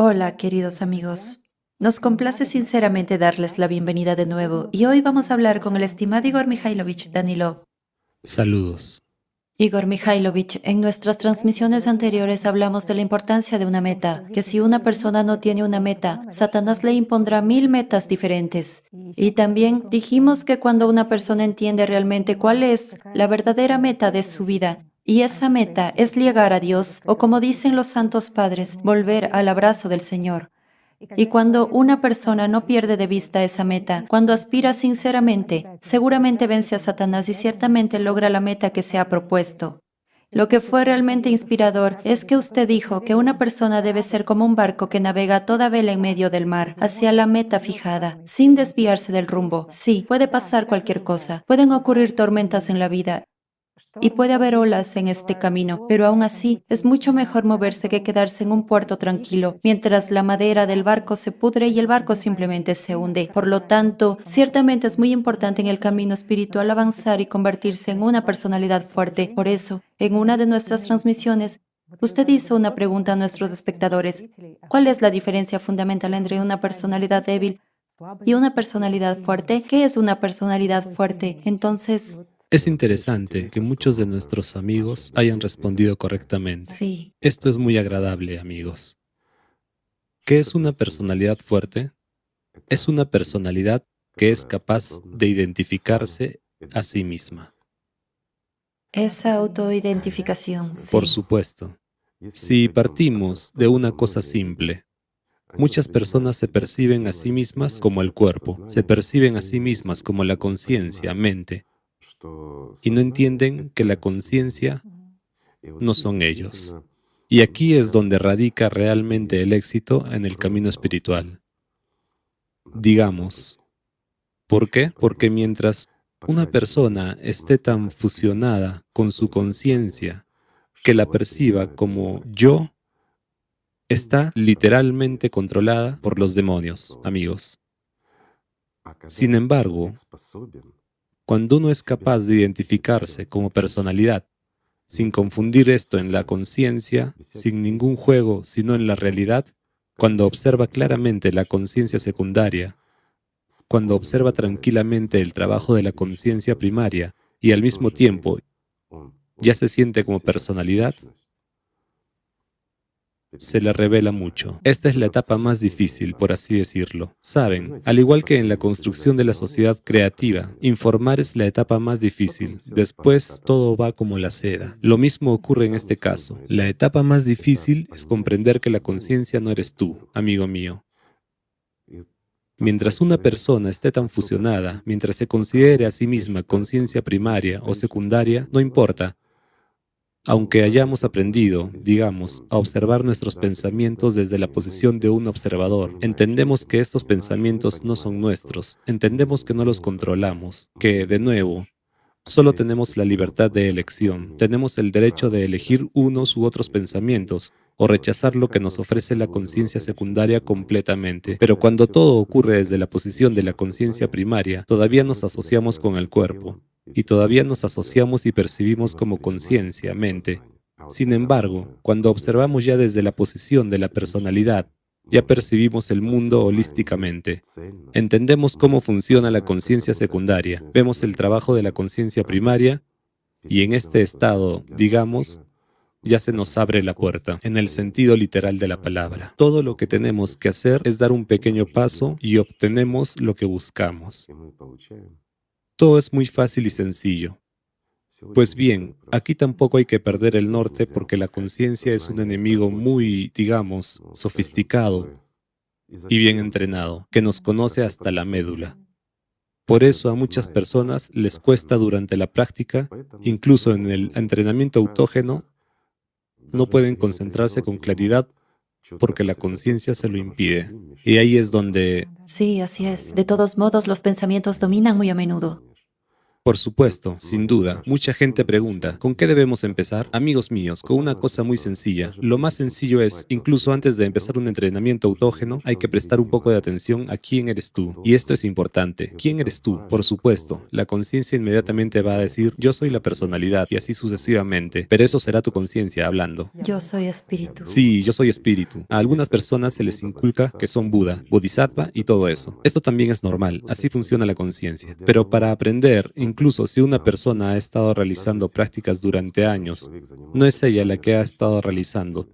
Hola, queridos amigos. Nos complace sinceramente darles la bienvenida de nuevo y hoy vamos a hablar con el estimado Igor Mikhailovich Danilov. Saludos. Igor Mikhailovich, en nuestras transmisiones anteriores hablamos de la importancia de una meta, que si una persona no tiene una meta, Satanás le impondrá 1000 metas diferentes. Y también dijimos que cuando una persona entiende realmente cuál es la verdadera meta de su vida, y esa meta es llegar a Dios, o como dicen los santos padres, volver al abrazo del Señor. Y cuando una persona no pierde de vista esa meta, cuando aspira sinceramente, seguramente vence a Satanás y ciertamente logra la meta que se ha propuesto. Lo que fue realmente inspirador es que usted dijo que una persona debe ser como un barco que navega a toda vela en medio del mar, hacia la meta fijada, sin desviarse del rumbo. Sí, puede pasar cualquier cosa, pueden ocurrir tormentas en la vida, y puede haber olas en este camino, pero aún así es mucho mejor moverse que quedarse en un puerto tranquilo, mientras la madera del barco se pudre y el barco simplemente se hunde. Por lo tanto, ciertamente es muy importante en el camino espiritual avanzar y convertirse en una personalidad fuerte. Por eso, en una de nuestras transmisiones, usted hizo una pregunta a nuestros espectadores. ¿Cuál es la diferencia fundamental entre una personalidad débil y una personalidad fuerte? ¿Qué es una personalidad fuerte? Entonces, Es interesante que muchos de nuestros amigos hayan respondido correctamente. sí. Esto es muy agradable, amigos. ¿Qué es una personalidad fuerte? Es una personalidad que es capaz de identificarse a sí misma. Esa autoidentificación, Por sí. supuesto, si partimos de una cosa simple, muchas personas se perciben a sí mismas como el cuerpo, se perciben a sí mismas como la conciencia, mente, y no entienden que la conciencia no son ellos. Y aquí es donde radica realmente el éxito en el camino espiritual. Digamos, ¿por qué? Porque mientras una persona esté tan fusionada con su conciencia que la perciba como yo, está literalmente controlada por los demonios, amigos. Sin embargo, cuando uno es capaz de identificarse como personalidad, sin confundir esto en la conciencia, sin ningún juego, sino en la realidad, cuando observa claramente la conciencia secundaria, cuando observa tranquilamente el trabajo de la conciencia primaria y al mismo tiempo ya se siente como personalidad, se le revela mucho. Esta es la etapa más difícil, por así decirlo. Saben, al igual que en la construcción de la sociedad creativa, informar es la etapa más difícil. Después todo va como la seda. Lo mismo ocurre en este caso. La etapa más difícil es comprender que la conciencia no eres tú, amigo mío. Mientras una persona esté tan fusionada, mientras se considere a sí misma conciencia primaria o secundaria, no importa. Aunque hayamos aprendido, digamos, a observar nuestros pensamientos desde la posición de un observador, entendemos que estos pensamientos no son nuestros, entendemos que no los controlamos, que, de nuevo, solo tenemos la libertad de elección, tenemos el derecho de elegir unos u otros pensamientos o rechazar lo que nos ofrece la conciencia secundaria completamente. Pero cuando todo ocurre desde la posición de la conciencia primaria, todavía nos asociamos con el cuerpo y todavía nos asociamos y percibimos como conciencia, mente. Sin embargo, cuando observamos ya desde la posición de la personalidad, ya percibimos el mundo holísticamente. Entendemos cómo funciona la conciencia secundaria, vemos el trabajo de la conciencia primaria y en este estado, digamos, ya se nos abre la puerta, en el sentido literal de la palabra. Todo lo que tenemos que hacer es dar un pequeño paso y obtenemos lo que buscamos. Todo es muy fácil y sencillo. Pues bien, aquí tampoco hay que perder el norte porque la conciencia es un enemigo muy, digamos, sofisticado y bien entrenado, que nos conoce hasta la médula. Por eso a muchas personas les cuesta durante la práctica, incluso en el entrenamiento autógeno, no pueden concentrarse con claridad porque la conciencia se lo impide. Y ahí es donde Sí, así es. De todos modos, los pensamientos dominan muy a menudo. Por supuesto, sin duda. Mucha gente pregunta, ¿con qué debemos empezar? Amigos míos, con una cosa muy sencilla. Lo más sencillo es, incluso antes de empezar un entrenamiento autógeno, hay que prestar un poco de atención a quién eres tú. Y esto es importante. ¿Quién eres tú? Por supuesto, la conciencia inmediatamente va a decir, yo soy la personalidad, y así sucesivamente. Pero eso será tu conciencia hablando. Yo soy espíritu. Sí, yo soy espíritu. A algunas personas se les inculca que son Buda, Bodhisattva y todo eso. Esto también es normal, así funciona la conciencia. Pero para aprender, incluso si una persona ha estado realizando prácticas durante años, no es ella la que ha estado realizando,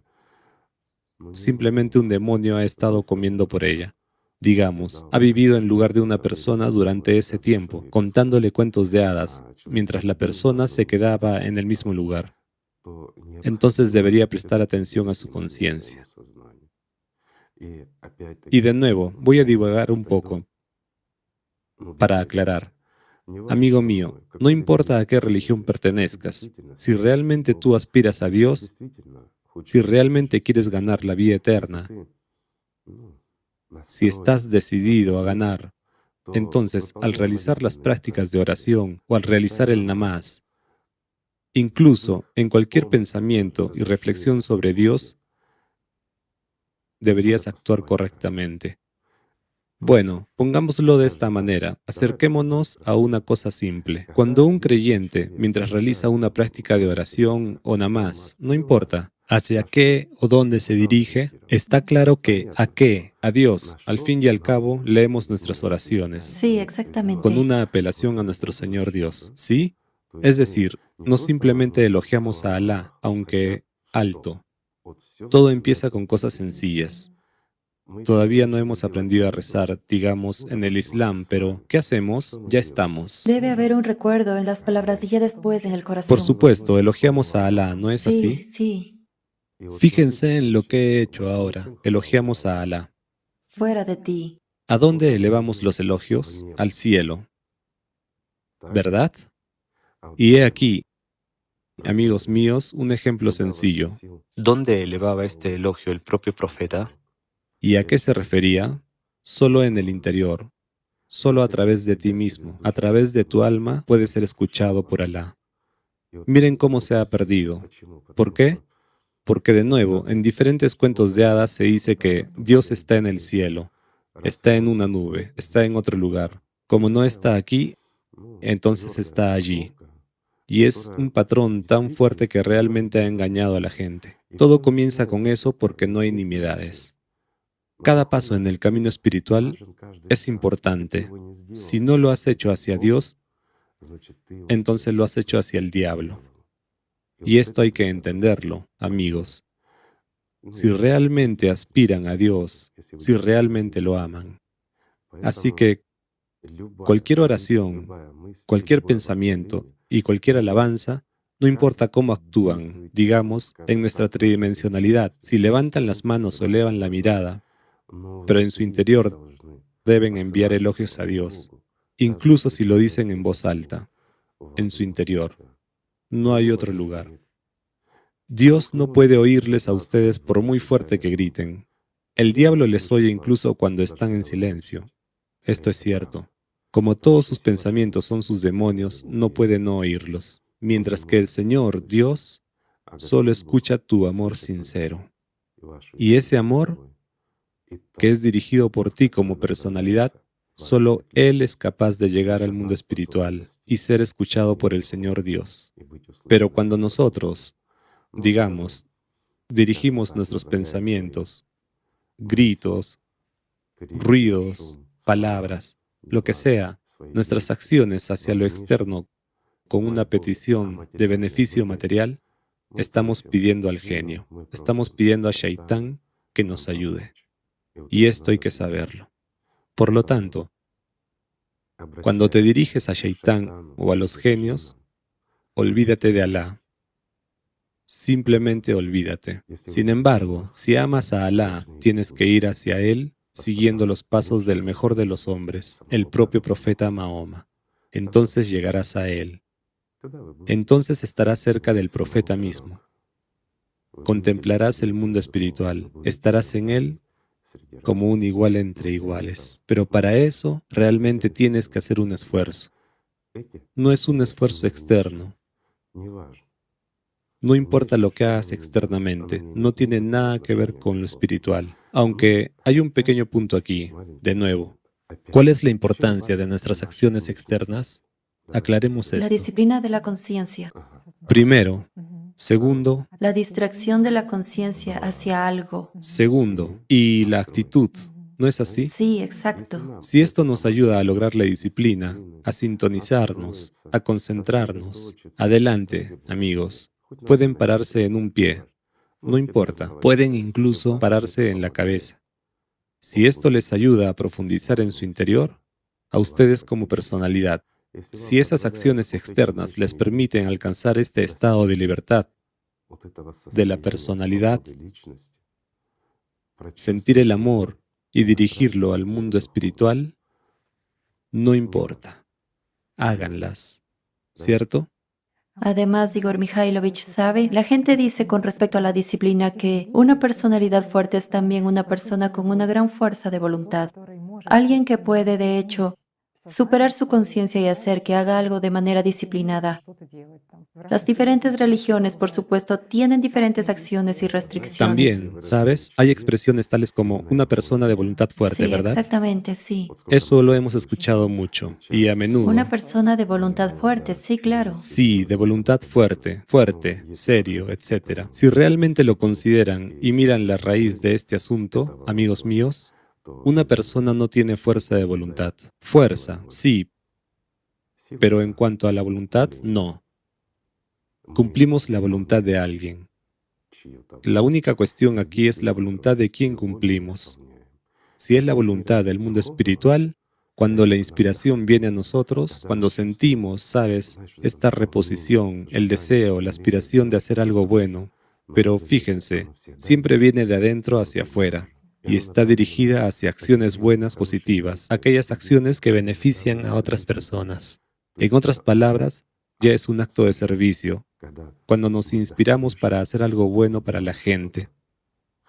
simplemente un demonio ha estado comiendo por ella. Digamos, ha vivido en lugar de una persona durante ese tiempo, contándole cuentos de hadas, mientras la persona se quedaba en el mismo lugar. Entonces debería prestar atención a su conciencia. Y de nuevo, voy a divagar un poco para aclarar. Amigo mío, no importa a qué religión pertenezcas, si realmente tú aspiras a Dios, si realmente quieres ganar la vida eterna, si estás decidido a ganar, entonces al realizar las prácticas de oración o al realizar el namaz, incluso en cualquier pensamiento y reflexión sobre Dios, deberías actuar correctamente. Bueno, pongámoslo de esta manera, acerquémonos a una cosa simple. Cuando un creyente, mientras realiza una práctica de oración o namás, no importa hacia qué o dónde se dirige, está claro que a qué, a Dios, al fin y al cabo, leemos nuestras oraciones, Sí, exactamente. con una apelación a nuestro Señor Dios, ¿sí? Es decir, no simplemente elogiamos a Alá, aunque alto. Todo empieza con cosas sencillas. Todavía no hemos aprendido a rezar, digamos, en el Islam, pero ¿qué hacemos? Ya estamos. Debe haber un recuerdo en las palabras y ya después en el corazón. Por supuesto, elogiamos a Alá, ¿no es Sí, así? sí, Fíjense en lo que he hecho ahora. Elogiamos a Alá. fuera de ti. ¿A dónde elevamos los elogios? Al cielo, ¿verdad? Y he aquí, amigos míos, un ejemplo sencillo. ¿Dónde elevaba este elogio el propio profeta? ¿Y a qué se refería? Solo en el interior. Solo a través de ti mismo, a través de tu alma, puedes ser escuchado por Alá. Miren cómo se ha perdido. ¿Por qué? Porque de nuevo, en diferentes cuentos de hadas se dice que Dios está en el cielo, está en una nube, está en otro lugar. Como no está aquí, entonces está allí. Y es un patrón tan fuerte que realmente ha engañado a la gente. Todo comienza con eso porque no hay nimiedades. Cada paso en el camino espiritual es importante. Si no lo has hecho hacia Dios, entonces lo has hecho hacia el diablo. Y esto hay que entenderlo, amigos. Si realmente aspiran a Dios, si realmente lo aman. Así que cualquier oración, cualquier pensamiento y cualquier alabanza, no importa cómo actúan, digamos, en nuestra tridimensionalidad, si levantan las manos o elevan la mirada, pero en su interior deben enviar elogios a Dios, incluso si lo dicen en voz alta, en su interior. No hay otro lugar. Dios no puede oírles a ustedes por muy fuerte que griten. El diablo les oye incluso cuando están en silencio. Esto es cierto. Como todos sus pensamientos son sus demonios, no puede no oírlos. Mientras que el Señor, Dios, solo escucha tu amor sincero. Y ese amor, que es dirigido por ti como personalidad, solo Él es capaz de llegar al mundo espiritual y ser escuchado por el Señor Dios. Pero cuando nosotros, digamos, dirigimos nuestros pensamientos, gritos, ruidos, palabras, lo que sea, nuestras acciones hacia lo externo con una petición de beneficio material, estamos pidiendo al genio, estamos pidiendo a Shaitán que nos ayude. Y esto hay que saberlo. Por lo tanto, cuando te diriges a Shaitán o a los genios, olvídate de Alá. Simplemente olvídate. Sin embargo, si amas a Alá, tienes que ir hacia Él siguiendo los pasos del mejor de los hombres, el propio profeta Mahoma. Entonces llegarás a Él. Entonces estarás cerca del profeta mismo. Contemplarás el mundo espiritual. Estarás en él como un igual entre iguales. Pero para eso realmente tienes que hacer un esfuerzo. no es un esfuerzo externo. No importa lo que hagas externamente, no tiene nada que ver con lo espiritual. Aunque hay un pequeño punto aquí, de nuevo. ¿Cuál es la importancia de nuestras acciones externas? Aclaremos La esto. disciplina de la conciencia. Primero. Segundo. La distracción de la conciencia hacia algo. Segundo. Y la actitud. ¿No es así? Sí, exacto. Si esto nos ayuda a lograr la disciplina, a sintonizarnos, a concentrarnos, adelante, amigos. Pueden pararse en un pie. No importa. Pueden incluso pararse en la cabeza. Si esto les ayuda a profundizar en su interior, a ustedes como personalidad, si esas acciones externas les permiten alcanzar este estado de libertad de la personalidad, sentir el amor y dirigirlo al mundo espiritual, no importa. Háganlas. ¿Cierto? Además, Igor Mikhailovich sabe, la gente dice con respecto a la disciplina que una personalidad fuerte es también una persona con una gran fuerza de voluntad. Alguien que puede, de hecho, superar su conciencia y hacer que haga algo de manera disciplinada. Las diferentes religiones, por supuesto, tienen diferentes acciones y restricciones. También, ¿sabes? Hay expresiones tales como una persona de voluntad fuerte, Sí, ¿verdad? exactamente, sí. Eso lo hemos escuchado mucho y a menudo. Una persona de voluntad fuerte, sí, claro. Sí, de voluntad fuerte, fuerte, serio, etc. Si realmente lo consideran y miran la raíz de este asunto, amigos míos, una persona no tiene fuerza de voluntad. Fuerza, sí, pero en cuanto a la voluntad, no. Cumplimos la voluntad de alguien. La única cuestión aquí es la voluntad de quién cumplimos. Si es la voluntad del mundo espiritual, cuando la inspiración viene a nosotros, cuando sentimos, ¿sabes?, esta reposición, el deseo, la aspiración de hacer algo bueno, pero fíjense, siempre viene de adentro hacia afuera y está dirigida hacia acciones buenas, positivas, aquellas acciones que benefician a otras personas. En otras palabras, ya es un acto de servicio, cuando nos inspiramos para hacer algo bueno para la gente.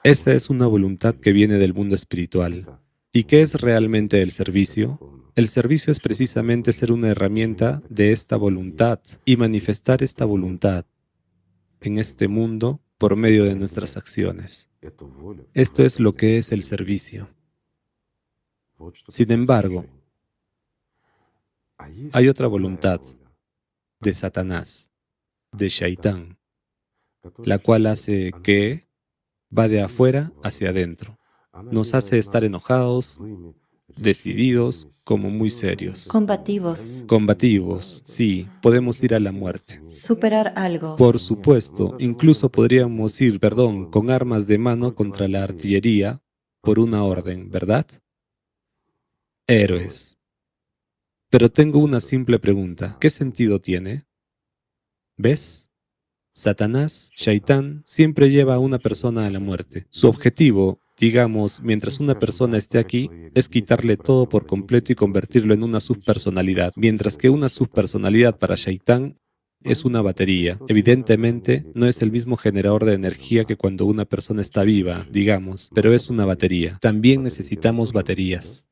Esa es una voluntad que viene del mundo espiritual. ¿Y qué es realmente el servicio? El servicio es precisamente ser una herramienta de esta voluntad y manifestar esta voluntad en este mundo por medio de nuestras acciones. Esto es lo que es el servicio. Sin embargo, hay otra voluntad de Satanás, de Shaitán, la cual hace que va de afuera hacia adentro. Nos hace estar enojados, decididos, como muy serios. Combativos, sí, podemos ir a la muerte. Superar algo. Por supuesto, incluso podríamos ir, con armas de mano contra la artillería por una orden, ¿verdad? Héroes. Pero tengo una simple pregunta. ¿Qué sentido tiene? ¿Ves? Satanás, Shaitán, siempre lleva a una persona a la muerte. Su objetivo, digamos, mientras una persona esté aquí, es quitarle todo por completo y convertirlo en una subpersonalidad, mientras que una subpersonalidad para Shaitán es una batería. Evidentemente, no es el mismo generador de energía que cuando una persona está viva, digamos, pero es una batería. También necesitamos baterías.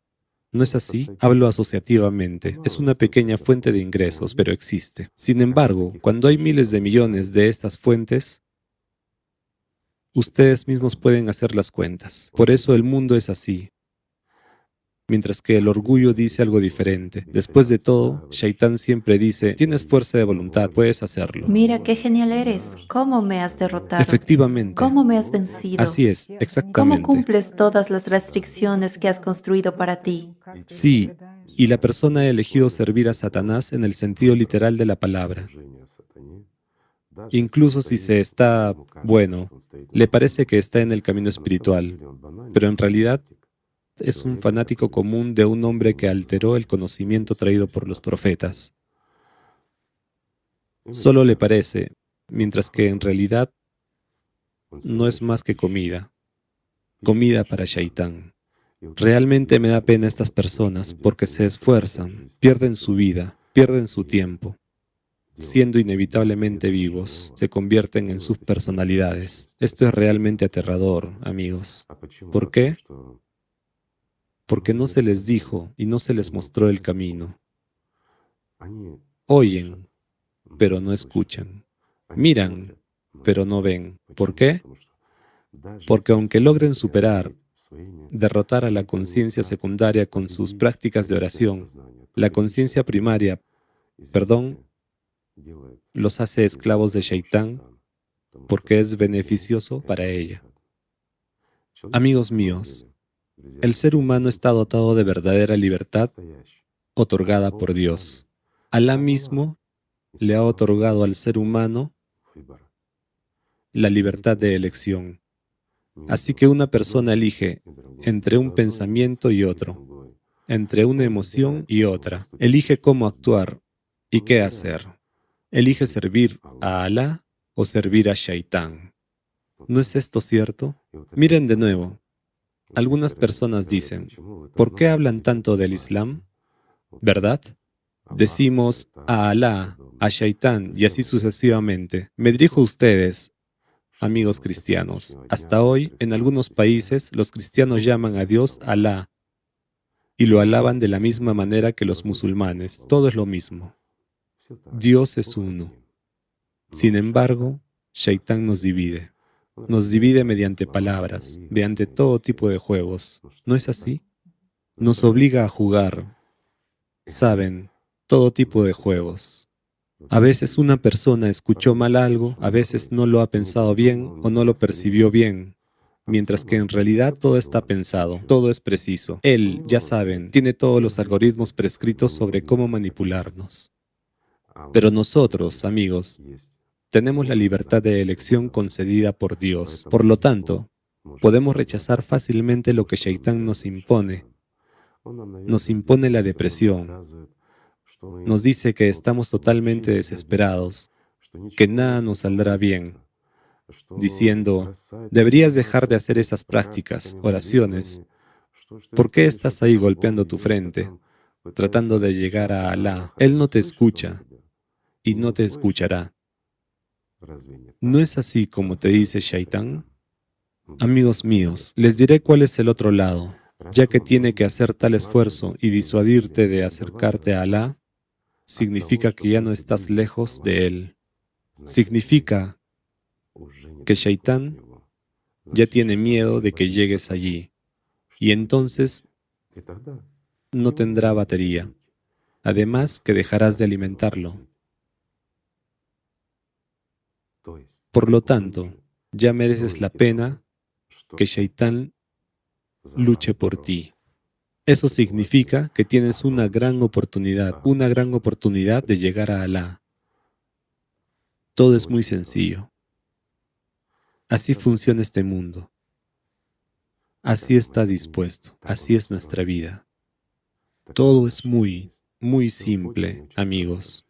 ¿No es así? Hablo asociativamente. Es una pequeña fuente de ingresos, pero existe. Sin embargo, cuando hay miles de millones de estas fuentes, ustedes mismos pueden hacer las cuentas. Por eso el mundo es así. Mientras que el orgullo dice algo diferente. Después de todo, Shaitán siempre dice, tienes fuerza de voluntad, puedes hacerlo. Mira qué genial eres. ¿Cómo me has derrotado? Efectivamente. ¿Cómo me has vencido? Así es, ¿Cómo exactamente. cumples todas las restricciones que has construido para ti? Sí, y la persona ha elegido servir a Satanás en el sentido literal de la palabra. Incluso si se está, le parece que está en el camino espiritual, pero en realidad es un fanático común de un hombre que alteró el conocimiento traído por los profetas. Solo le parece, mientras que en realidad no es más que comida para Shaitán. Realmente me da pena estas personas porque se esfuerzan, pierden su vida, pierden su tiempo. Siendo inevitablemente vivos, se convierten en sus personalidades. Esto es realmente aterrador, amigos. ¿Por qué? Porque no se les dijo y no se les mostró el camino. Oyen, pero no escuchan. Miran, pero no ven. ¿Por qué? Porque aunque logren superar, derrotar a la conciencia secundaria con sus prácticas de oración, la conciencia primaria, los hace esclavos de Shaitán porque es beneficioso para ella. Amigos míos, el ser humano está dotado de verdadera libertad otorgada por Dios. Alá mismo le ha otorgado al ser humano la libertad de elección. Así que una persona elige entre un pensamiento y otro, entre una emoción y otra. Elige cómo actuar y qué hacer. Elige servir a Alá o servir a Shaitán. ¿No es esto cierto? Miren de nuevo. Algunas personas dicen, ¿por qué hablan tanto del Islam? ¿Verdad? Decimos a Alá, a Shaitán y así sucesivamente. Me dirijo a ustedes, amigos cristianos. Hasta hoy, en algunos países, los cristianos llaman a Dios Alá y lo alaban de la misma manera que los musulmanes. Todo es lo mismo. Dios es uno. Sin embargo, Shaitán nos divide. Nos divide mediante palabras, mediante todo tipo de juegos. ¿No es así? Nos obliga a jugar, saben, todo tipo de juegos. A veces una persona escuchó mal algo, a veces no lo ha pensado bien o no lo percibió bien, mientras que en realidad todo está pensado, todo es preciso. Él, ya saben, tiene todos los algoritmos prescritos sobre cómo manipularnos. Pero nosotros, amigos, tenemos la libertad de elección concedida por Dios. Por lo tanto, podemos rechazar fácilmente lo que Shaitán nos impone. Nos impone la depresión. Nos dice que estamos totalmente desesperados, que nada nos saldrá bien, diciendo, deberías dejar de hacer esas prácticas, oraciones. ¿Por qué estás ahí golpeando tu frente, tratando de llegar a Alá? Él no te escucha y no te escuchará. ¿No es así como te dice Shaitán? Amigos míos, les diré cuál es el otro lado. Ya que tiene que hacer tal esfuerzo y disuadirte de acercarte a Alá, significa que ya no estás lejos de Él. Significa que Shaitán ya tiene miedo de que llegues allí, y entonces no tendrá batería. Además que dejarás de alimentarlo. Por lo tanto, ya mereces la pena que Shaitán luche por ti. Eso significa que tienes una gran oportunidad de llegar a Alá. Todo es muy sencillo. Así funciona este mundo. Así está dispuesto. Así es nuestra vida. Todo es muy, muy simple, amigos.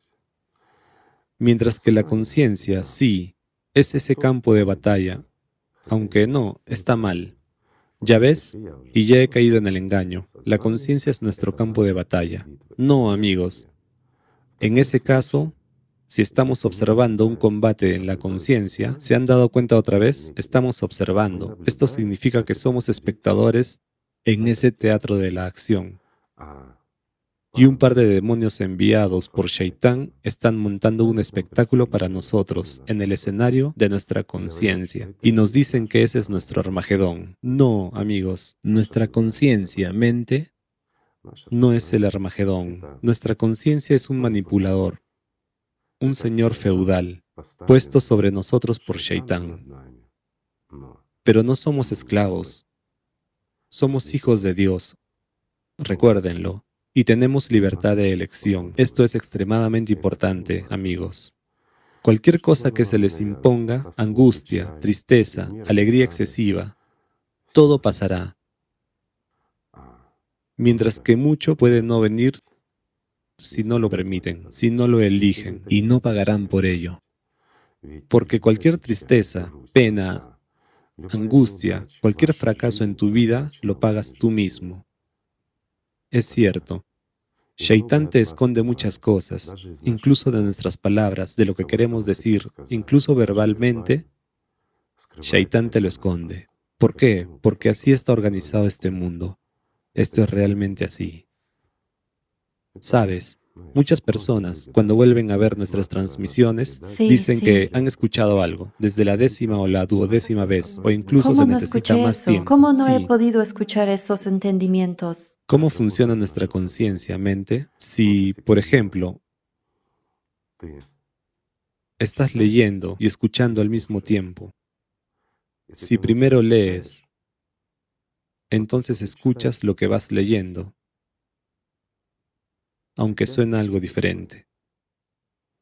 Mientras que la conciencia, sí, es ese campo de batalla, aunque no, está mal. ¿Ya ves? Y ya he caído en el engaño. La conciencia es nuestro campo de batalla. No, amigos. En ese caso, si estamos observando un combate en la conciencia, ¿se han dado cuenta otra vez? Estamos observando. Esto significa que somos espectadores en ese teatro de la acción. Y un par de demonios enviados por Shaitán están montando un espectáculo para nosotros en el escenario de nuestra conciencia. Y nos dicen que ese es nuestro Armagedón. No, amigos, nuestra conciencia, mente, no es el Armagedón. Nuestra conciencia es un manipulador, un señor feudal, puesto sobre nosotros por Shaitán. Pero no somos esclavos, somos hijos de Dios. Recuérdenlo. Y tenemos libertad de elección. Esto es extremadamente importante, amigos. Cualquier cosa que se les imponga, angustia, tristeza, alegría excesiva, todo pasará. Mientras que mucho puede no venir si no lo permiten, si no lo eligen, y no pagarán por ello. Porque cualquier tristeza, pena, angustia, cualquier fracaso en tu vida, lo pagas tú mismo. Es cierto. Shaitán te esconde muchas cosas, incluso de nuestras palabras, de lo que queremos decir, incluso verbalmente, Shaitán te lo esconde. ¿Por qué? Porque así está organizado este mundo. Esto es realmente así. ¿Sabes? Muchas personas, cuando vuelven a ver nuestras transmisiones, Sí, dicen sí. que han escuchado algo, desde la 10ª o la 12ª vez, o incluso ¿Cómo se no necesita escuché más eso? tiempo. ¿Cómo no he Sí. podido escuchar esos entendimientos? ¿Cómo funciona nuestra conciencia, mente? Si, por ejemplo, estás leyendo y escuchando al mismo tiempo, si primero lees, entonces escuchas lo que vas leyendo, aunque suena algo diferente.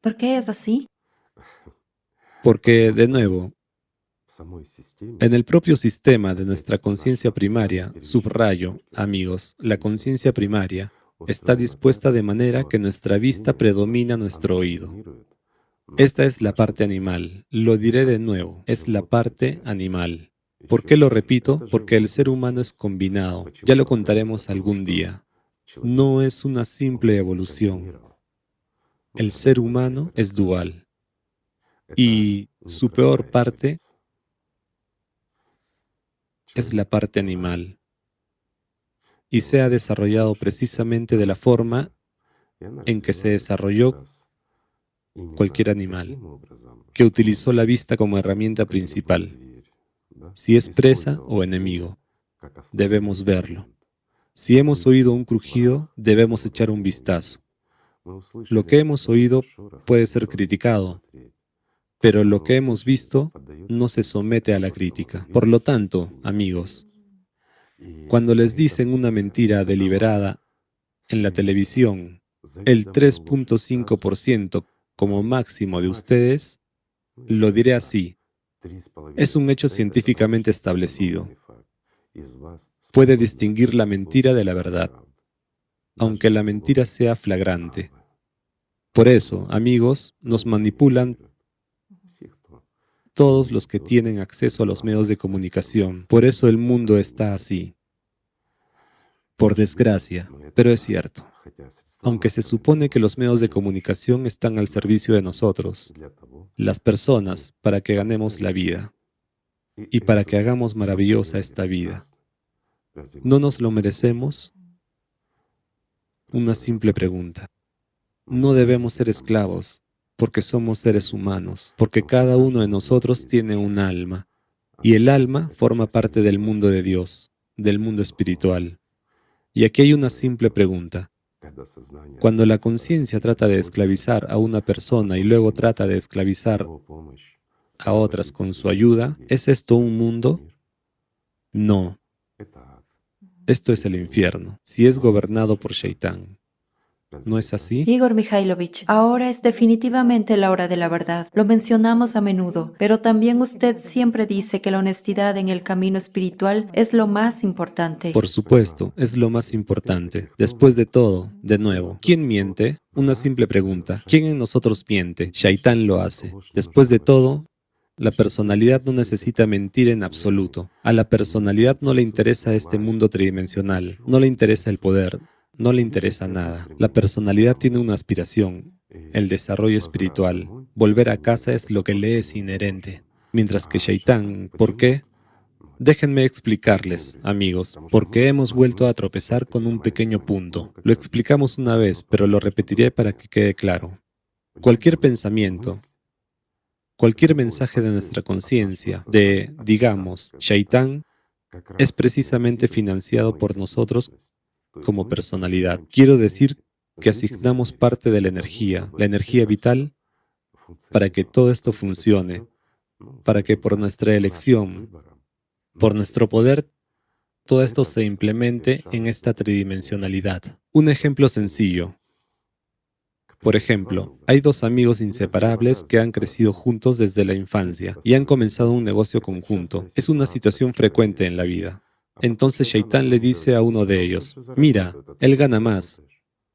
¿Por qué es así? Porque, de nuevo, en el propio sistema de nuestra conciencia primaria, subrayo, amigos, la conciencia primaria está dispuesta de manera que nuestra vista predomina nuestro oído. Esta es la parte animal. Lo diré de nuevo, es la parte animal. ¿Por qué lo repito? Porque el ser humano es combinado. Ya lo contaremos algún día. No es una simple evolución. El ser humano es dual. Y su peor parte es la parte animal. Y se ha desarrollado precisamente de la forma en que se desarrolló cualquier animal, que utilizó la vista como herramienta principal. Si es presa o enemigo, debemos verlo. Si hemos oído un crujido, debemos echar un vistazo. Lo que hemos oído puede ser criticado, pero lo que hemos visto no se somete a la crítica. Por lo tanto, amigos, cuando les dicen una mentira deliberada en la televisión, el 3.5% como máximo de ustedes, lo diré así, es un hecho científicamente establecido. Puede distinguir la mentira de la verdad, aunque la mentira sea flagrante. Por eso, amigos, nos manipulan todos los que tienen acceso a los medios de comunicación. Por eso el mundo está así. Por desgracia, pero es cierto. Aunque se supone que los medios de comunicación están al servicio de nosotros, las personas, para que ganemos la vida y para que hagamos maravillosa esta vida. ¿No nos lo merecemos? Una simple pregunta. No debemos ser esclavos, porque somos seres humanos, porque cada uno de nosotros tiene un alma, y el alma forma parte del mundo de Dios, del mundo espiritual. Y aquí hay una simple pregunta. Cuando la conciencia trata de esclavizar a una persona y luego trata de esclavizar a otras con su ayuda, ¿es esto un mundo? No. Esto es el infierno, si es gobernado por Shaitán. ¿No es así? Igor Mikhailovich, ahora es definitivamente la hora de la verdad. Lo mencionamos a menudo, pero también usted siempre dice que la honestidad en el camino espiritual es lo más importante. Por supuesto, es lo más importante. Después de todo, de nuevo, ¿quién miente? Una simple pregunta. ¿Quién en nosotros miente? Shaitán lo hace. Después de todo, la personalidad no necesita mentir en absoluto. A la personalidad no le interesa este mundo tridimensional, no le interesa el poder, no le interesa nada. La personalidad tiene una aspiración, el desarrollo espiritual. Volver a casa es lo que le es inherente. Mientras que Shaitán, ¿por qué? Déjenme explicarles, amigos, porque hemos vuelto a tropezar con un pequeño punto. Lo explicamos una vez, pero lo repetiré para que quede claro. Cualquier pensamiento, cualquier mensaje de nuestra conciencia, de, digamos, Shaitán, es precisamente financiado por nosotros como personalidad. Quiero decir que asignamos parte de la energía vital, para que todo esto funcione, para que por nuestra elección, por nuestro poder, todo esto se implemente en esta tridimensionalidad. Un ejemplo sencillo. Por ejemplo, hay dos amigos inseparables que han crecido juntos desde la infancia y han comenzado un negocio conjunto. Es una situación frecuente en la vida. Entonces Shaitán le dice a uno de ellos, mira, él gana más,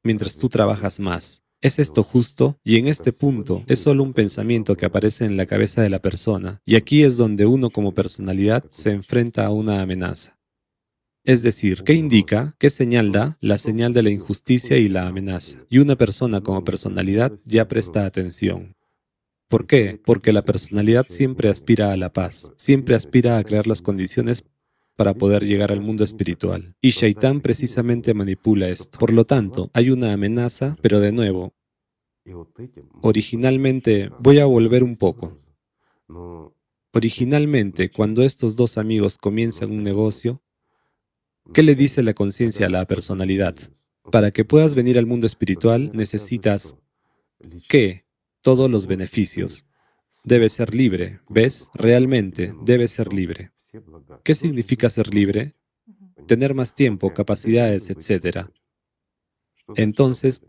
mientras tú trabajas más. ¿Es esto justo? Y en este punto es solo un pensamiento que aparece en la cabeza de la persona, y aquí es donde uno como personalidad se enfrenta a una amenaza. Es decir, ¿qué indica? ¿Qué señal da? La señal de la injusticia y la amenaza. Y una persona como personalidad ya presta atención. ¿Por qué? Porque la personalidad siempre aspira a la paz, siempre aspira a crear las condiciones para poder llegar al mundo espiritual. Y Shaitán precisamente manipula esto. Por lo tanto, hay una amenaza, pero de nuevo, originalmente, voy a volver un poco. Originalmente, cuando estos dos amigos comienzan un negocio, ¿qué le dice la conciencia a la personalidad? Para que puedas venir al mundo espiritual, necesitas ¿qué? Todos los beneficios. Debes ser libre, ¿ves? Realmente debes ser libre. ¿Qué significa ser libre? Tener más tiempo, capacidades, etc. Entonces,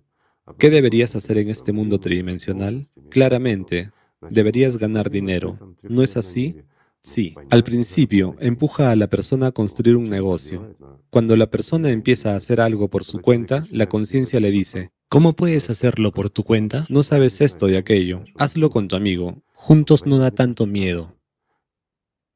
¿qué deberías hacer en este mundo tridimensional? Claramente, deberías ganar dinero. ¿No es así? Sí. Al principio, empuja a la persona a construir un negocio. Cuando la persona empieza a hacer algo por su cuenta, la conciencia le dice, ¿cómo puedes hacerlo por tu cuenta? No sabes esto y aquello. Hazlo con tu amigo. Juntos no da tanto miedo.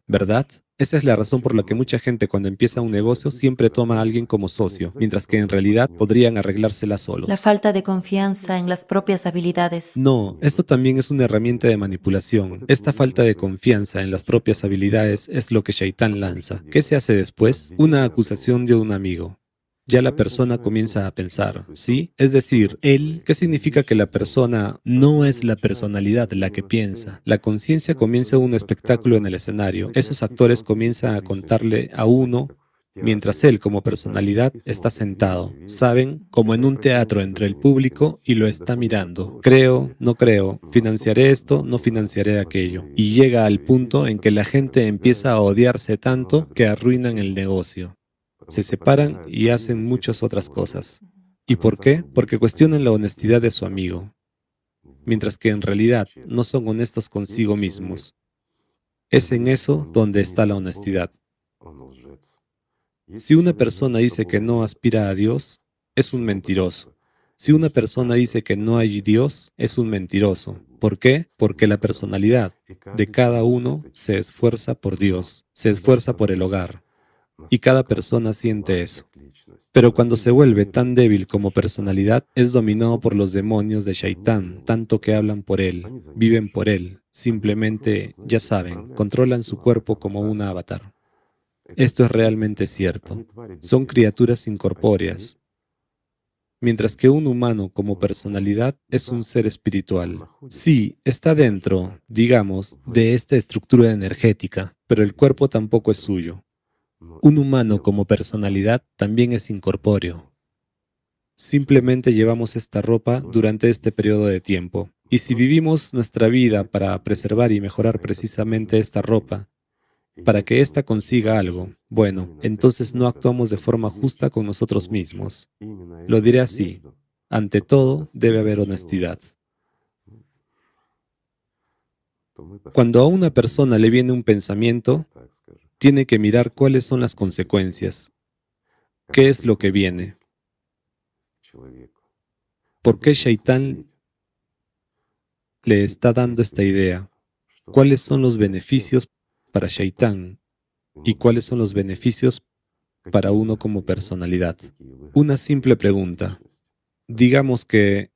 ¿Verdad? Esa es la razón por la que mucha gente cuando empieza un negocio siempre toma a alguien como socio, mientras que en realidad podrían arreglársela solos. La falta de confianza en las propias habilidades. No, esto también es una herramienta de manipulación. Esta falta de confianza en las propias habilidades es lo que Shaitán lanza. ¿Qué se hace después? Una acusación de un amigo. Ya la persona comienza a pensar, ¿sí? Es decir, ¿qué significa que la persona no es la personalidad la que piensa? La conciencia comienza un espectáculo en el escenario. Esos actores comienzan a contarle a uno, mientras él como personalidad está sentado, ¿saben? Como en un teatro entre el público y lo está mirando. Creo, no creo, financiaré esto, no financiaré aquello. Y llega al punto en que la gente empieza a odiarse tanto que arruinan el negocio. Se separan y hacen muchas otras cosas. ¿Y por qué? Porque cuestionan la honestidad de su amigo, mientras que en realidad no son honestos consigo mismos. Es en eso donde está la honestidad. Si una persona dice que no aspira a Dios, es un mentiroso. Si una persona dice que no hay Dios, es un mentiroso. ¿Por qué? Porque la personalidad de cada uno se esfuerza por Dios, se esfuerza por el hogar. Y cada persona siente eso. Pero cuando se vuelve tan débil como personalidad, es dominado por los demonios de Shaitán, tanto que hablan por él, viven por él, simplemente, ya saben, controlan su cuerpo como un avatar. Esto es realmente cierto. Son criaturas incorpóreas, mientras que un humano como personalidad es un ser espiritual. Sí, está dentro, digamos, de esta estructura energética, pero el cuerpo tampoco es suyo. Un humano como personalidad también es incorpóreo. Simplemente llevamos esta ropa durante este periodo de tiempo. Y si vivimos nuestra vida para preservar y mejorar precisamente esta ropa, para que ésta consiga algo, bueno, entonces no actuamos de forma justa con nosotros mismos. Lo diré así, ante todo debe haber honestidad. Cuando a una persona le viene un pensamiento, tiene que mirar cuáles son las consecuencias. ¿Qué es lo que viene? ¿Por qué Shaitán le está dando esta idea? ¿Cuáles son los beneficios para Shaitán? ¿Y cuáles son los beneficios para uno como personalidad? Una simple pregunta. Digamos que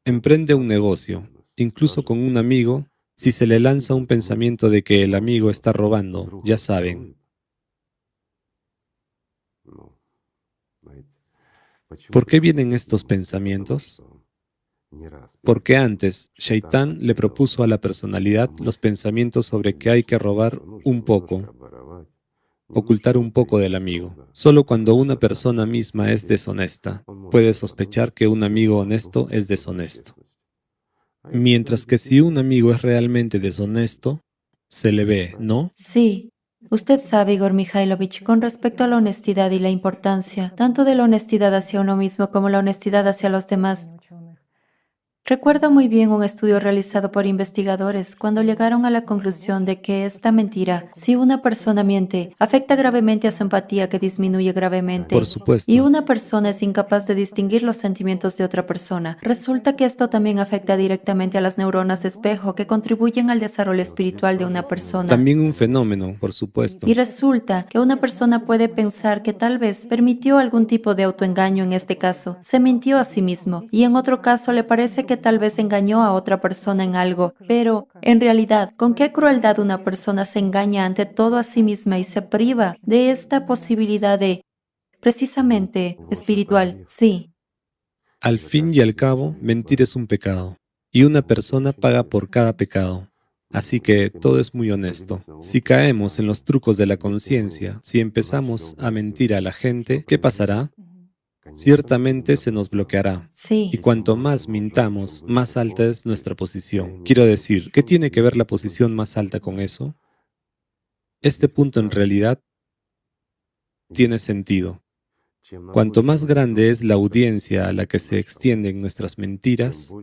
emprende un negocio, incluso con un amigo. Si se le lanza un pensamiento de que el amigo está robando, ya saben. ¿Por qué vienen estos pensamientos? Porque antes, Shaitán le propuso a la personalidad los pensamientos sobre que hay que robar un poco, ocultar un poco del amigo. Solo cuando una persona misma es deshonesta, puede sospechar que un amigo honesto es deshonesto. Mientras que si un amigo es realmente deshonesto, se le ve, ¿no? Sí. Usted sabe, Igor Mikhailovich, con respecto a la honestidad y la importancia, tanto de la honestidad hacia uno mismo como la honestidad hacia los demás. Recuerdo muy bien un estudio realizado por investigadores cuando llegaron a la conclusión de que esta mentira, si una persona miente, afecta gravemente a su empatía que disminuye gravemente. Por supuesto. Y una persona es incapaz de distinguir los sentimientos de otra persona. Resulta que esto también afecta directamente a las neuronas espejo que contribuyen al desarrollo espiritual de una persona. También un fenómeno, por supuesto. Y resulta que una persona puede pensar que tal vez permitió algún tipo de autoengaño en este caso, se mintió a sí mismo, y en otro caso le parece que que tal vez engañó a otra persona en algo, pero en realidad, ¿con qué crueldad una persona se engaña ante todo a sí misma y se priva de esta posibilidad de, precisamente, espiritual? Sí. Al fin y al cabo, mentir es un pecado, y una persona paga por cada pecado. Así que todo es muy honesto. Si caemos en los trucos de la conciencia, si empezamos a mentir a la gente, ¿qué pasará? Ciertamente se nos bloqueará. Sí. Y cuanto más mintamos, más alta es nuestra posición. Quiero decir, ¿qué tiene que ver la posición más alta con eso? Este punto en realidad tiene sentido. Cuanto más grande es la audiencia a la que se extienden nuestras mentiras,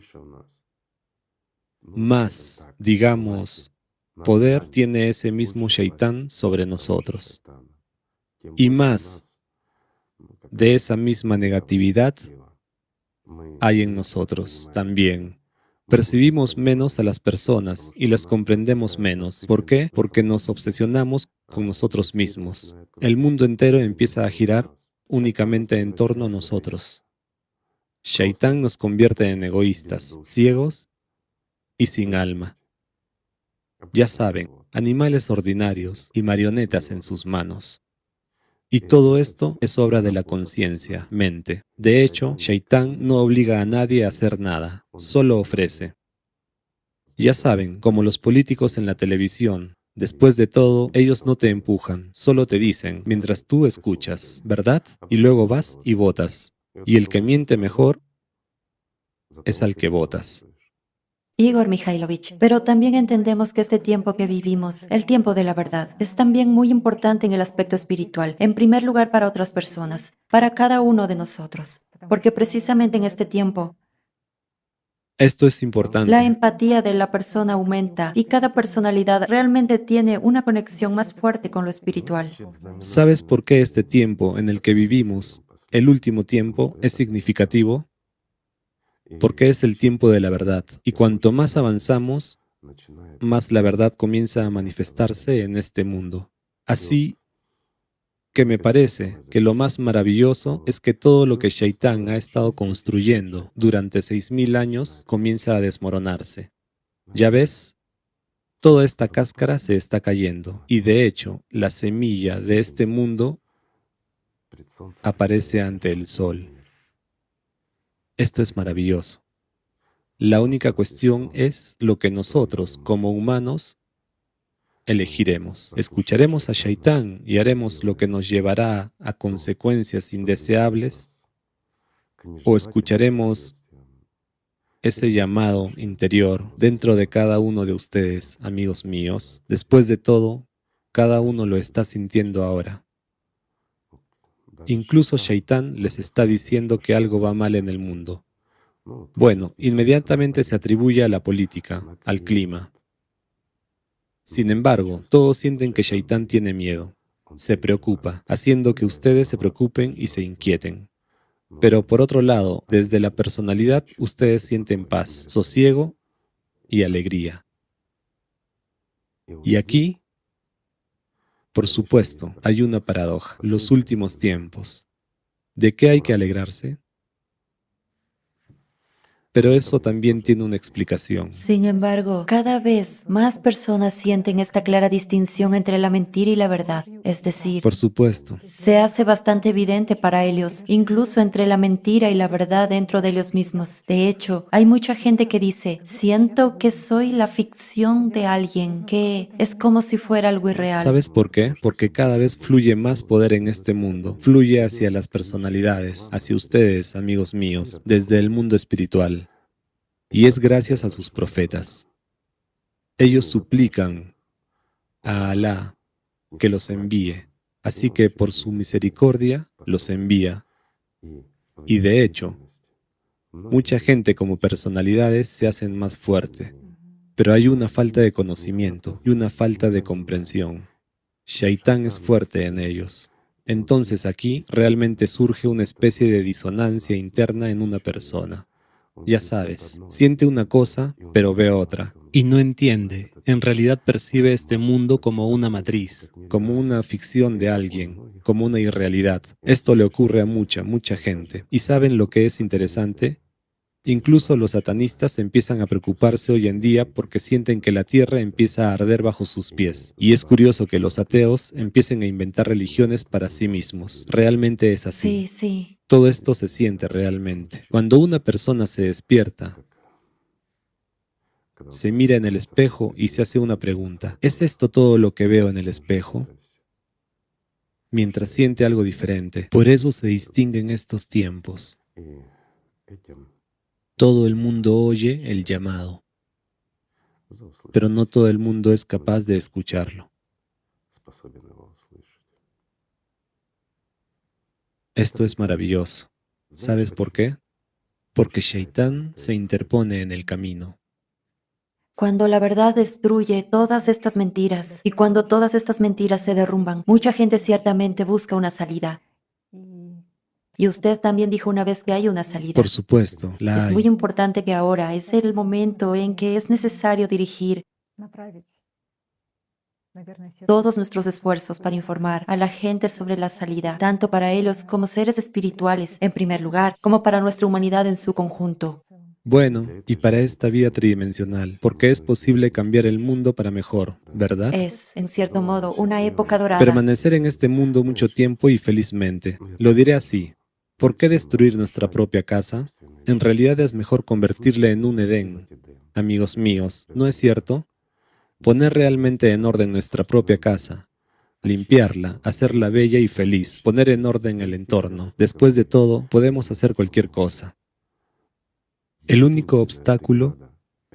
más, digamos, poder tiene ese mismo Shaitán sobre nosotros. Y más de esa misma negatividad hay en nosotros también. Percibimos menos a las personas y las comprendemos menos. ¿Por qué? Porque nos obsesionamos con nosotros mismos. El mundo entero empieza a girar únicamente en torno a nosotros. Shaitán nos convierte en egoístas, ciegos y sin alma. Ya saben, animales ordinarios y marionetas en sus manos. Y todo esto es obra de la conciencia, mente. De hecho, Shaitán no obliga a nadie a hacer nada, solo ofrece. Ya saben, como los políticos en la televisión, después de todo, ellos no te empujan, solo te dicen, mientras tú escuchas, ¿verdad? Y luego vas y votas. Y el que miente mejor es al que votas. Igor Mikhailovich, pero también entendemos que este tiempo que vivimos, el tiempo de la verdad, es también muy importante en el aspecto espiritual, en primer lugar para otras personas, para cada uno de nosotros, porque precisamente en este tiempo, Esto es la importante. empatía de la persona aumenta y cada personalidad realmente tiene una conexión más fuerte con lo espiritual. ¿Sabes por qué este tiempo en el que vivimos, el último tiempo, es significativo? Porque es el tiempo de la verdad. Y cuanto más avanzamos, más la verdad comienza a manifestarse en este mundo. Así que me parece que lo más maravilloso es que todo lo que Shaitán ha estado construyendo durante 6000 años comienza a desmoronarse. ¿Ya ves? Toda esta cáscara se está cayendo y de hecho la semilla de este mundo aparece ante el sol. Esto es maravilloso. La única cuestión es lo que nosotros, como humanos, elegiremos. Escucharemos a Shaitán y haremos lo que nos llevará a consecuencias indeseables, o escucharemos ese llamado interior dentro de cada uno de ustedes, amigos míos. Después de todo, cada uno lo está sintiendo ahora. Incluso Shaitán les está diciendo que algo va mal en el mundo. Bueno, inmediatamente se atribuye a la política, al clima. Sin embargo, todos sienten que Shaitán tiene miedo, se preocupa, haciendo que ustedes se preocupen y se inquieten. Pero por otro lado, desde la personalidad, ustedes sienten paz, sosiego y alegría. Y aquí, por supuesto, hay una paradoja, los últimos tiempos. ¿De qué hay que alegrarse? Pero eso también tiene una explicación. Sin embargo, cada vez más personas sienten esta clara distinción entre la mentira y la verdad. Es decir, Por supuesto. se hace bastante evidente para ellos, incluso entre la mentira y la verdad dentro de ellos mismos. De hecho, hay mucha gente que dice, siento que soy la ficción de alguien, que es como si fuera algo irreal. ¿Sabes por qué? Porque cada vez fluye más poder en este mundo. Fluye hacia las personalidades, hacia ustedes, amigos míos, desde el mundo espiritual. Y es gracias a sus profetas. Ellos suplican a Alá que los envíe. Así que por su misericordia los envía. Y de hecho, mucha gente como personalidades se hacen más fuerte. Pero hay una falta de conocimiento y una falta de comprensión. Shaitán es fuerte en ellos. Entonces aquí realmente surge una especie de disonancia interna en una persona. Ya sabes, siente una cosa, pero ve otra. Y no entiende. En realidad percibe este mundo como una matriz, como una ficción de alguien, como una irrealidad. Esto le ocurre a mucha gente. ¿Y saben lo que es interesante? Incluso los satanistas empiezan a preocuparse hoy en día porque sienten que la tierra empieza a arder bajo sus pies. Y es curioso que los ateos empiecen a inventar religiones para sí mismos. Realmente es así. Sí. Todo esto se siente realmente. Cuando una persona se despierta, se mira en el espejo y se hace una pregunta. ¿Es esto todo lo que veo en el espejo? Mientras siente algo diferente. Por eso se distingue en estos tiempos. Todo el mundo oye el llamado, pero no todo el mundo es capaz de escucharlo. Esto es maravilloso. ¿Sabes por qué? Porque Shaitán se interpone en el camino. Cuando la verdad destruye todas estas mentiras y cuando todas estas mentiras se derrumban, mucha gente ciertamente busca una salida. Y usted también dijo una vez que hay una salida. Por supuesto, la Es muy hay. importante que ahora es el momento en que es necesario dirigir todos nuestros esfuerzos para informar a la gente sobre la salida, tanto para ellos como seres espirituales, en primer lugar, como para nuestra humanidad en su conjunto. Bueno, y para esta vida tridimensional, porque es posible cambiar el mundo para mejor, ¿verdad? Es, en cierto modo, una época dorada. Permanecer en este mundo mucho tiempo y felizmente. Lo diré así. ¿Por qué destruir nuestra propia casa? En realidad es mejor convertirla en un Edén. Amigos míos, ¿no es cierto? Poner realmente en orden nuestra propia casa, limpiarla, hacerla bella y feliz, poner en orden el entorno. Después de todo, podemos hacer cualquier cosa. El único obstáculo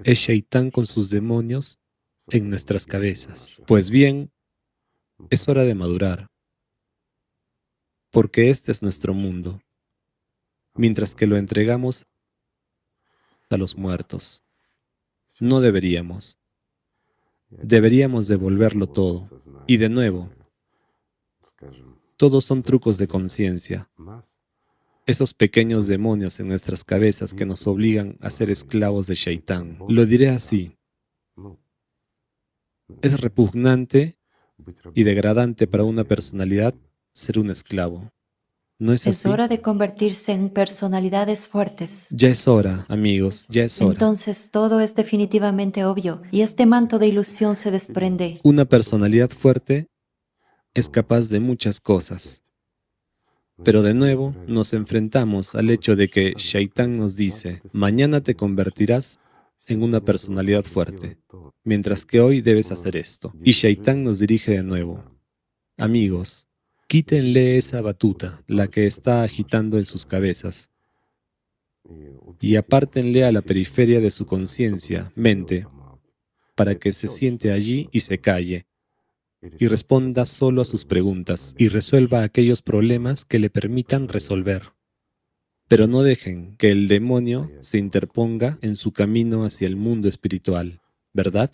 es Shaitán con sus demonios en nuestras cabezas. Pues bien, es hora de madurar, porque este es nuestro mundo, mientras que lo entregamos a los muertos. No deberíamos. Deberíamos devolverlo todo. Y de nuevo, todos son trucos de conciencia. Esos pequeños demonios en nuestras cabezas que nos obligan a ser esclavos de Shaitán. Lo diré así. Es repugnante y degradante para una personalidad ser un esclavo. ¿No es Es así? hora de convertirse en personalidades fuertes. Ya es hora, amigos, ya es hora. Entonces todo es definitivamente obvio y este manto de ilusión se desprende. Una personalidad fuerte es capaz de muchas cosas. Pero de nuevo nos enfrentamos al hecho de que Shaitán nos dice, mañana te convertirás en una personalidad fuerte, mientras que hoy debes hacer esto. Y Shaitán nos dirige de nuevo. Amigos, quítenle esa batuta, la que está agitando en sus cabezas, y apártenle a la periferia de su conciencia, mente, para que se siente allí y se calle, y responda solo a sus preguntas, y resuelva aquellos problemas que le permitan resolver. Pero no dejen que el demonio se interponga en su camino hacia el mundo espiritual, ¿verdad?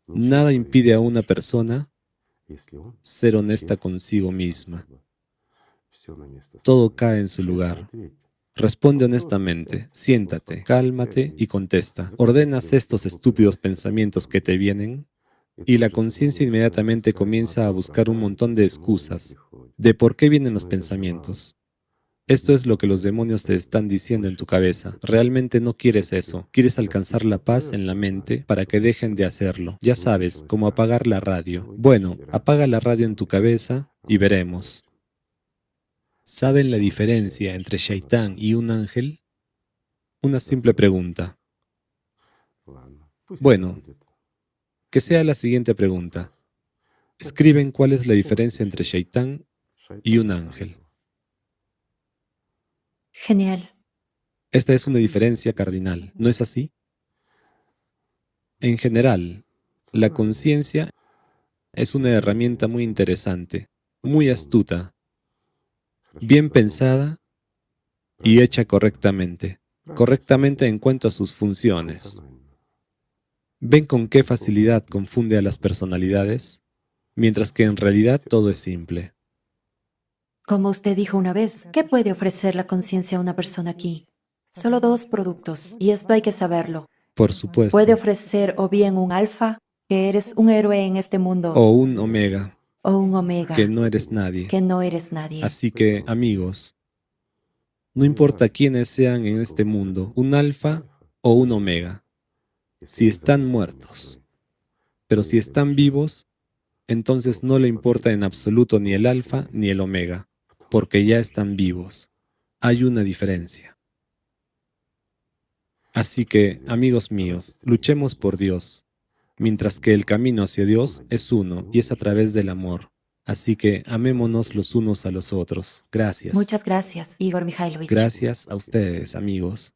Nada impide a una persona ser honesta consigo misma. Todo cae en su lugar. Responde honestamente, siéntate, cálmate y contesta. ¿Ordenas estos estúpidos pensamientos que te vienen? Y la conciencia inmediatamente comienza a buscar un montón de excusas de por qué vienen los pensamientos. Esto es lo que los demonios te están diciendo en tu cabeza. Realmente no quieres eso. Quieres alcanzar la paz en la mente para que dejen de hacerlo. Ya sabes, como apagar la radio. Bueno, apaga la radio en tu cabeza y veremos. ¿Saben la diferencia entre Shaitán y un ángel? Una simple pregunta. Bueno, que sea la siguiente pregunta. Escriben cuál es la diferencia entre Shaitán y un ángel. Genial. Esta es una diferencia cardinal, ¿no es así? En general, la conciencia es una herramienta muy interesante, muy astuta, bien pensada y hecha correctamente en cuanto a sus funciones. ¿Ven con qué facilidad confunde a las personalidades? Mientras que en realidad todo es simple. Como usted dijo una vez, ¿qué puede ofrecer la conciencia a una persona aquí? Solo 2 productos, y esto hay que saberlo. Por supuesto. Puede ofrecer o bien un alfa, que eres un héroe en este mundo, O un omega, o un omega, que no eres nadie. que no eres nadie. Así que, amigos, No importa quiénes sean en este mundo, un alfa o un omega, si están muertos. Pero si están vivos, entonces no le importa en absoluto ni el alfa ni el omega, porque ya están vivos. Hay una diferencia. Así que, amigos míos, luchemos por Dios, mientras que el camino hacia Dios es uno y es a través del amor. Así que amémonos los unos a los otros. Gracias. Muchas gracias, Igor Mikhailovich. Gracias a ustedes, amigos.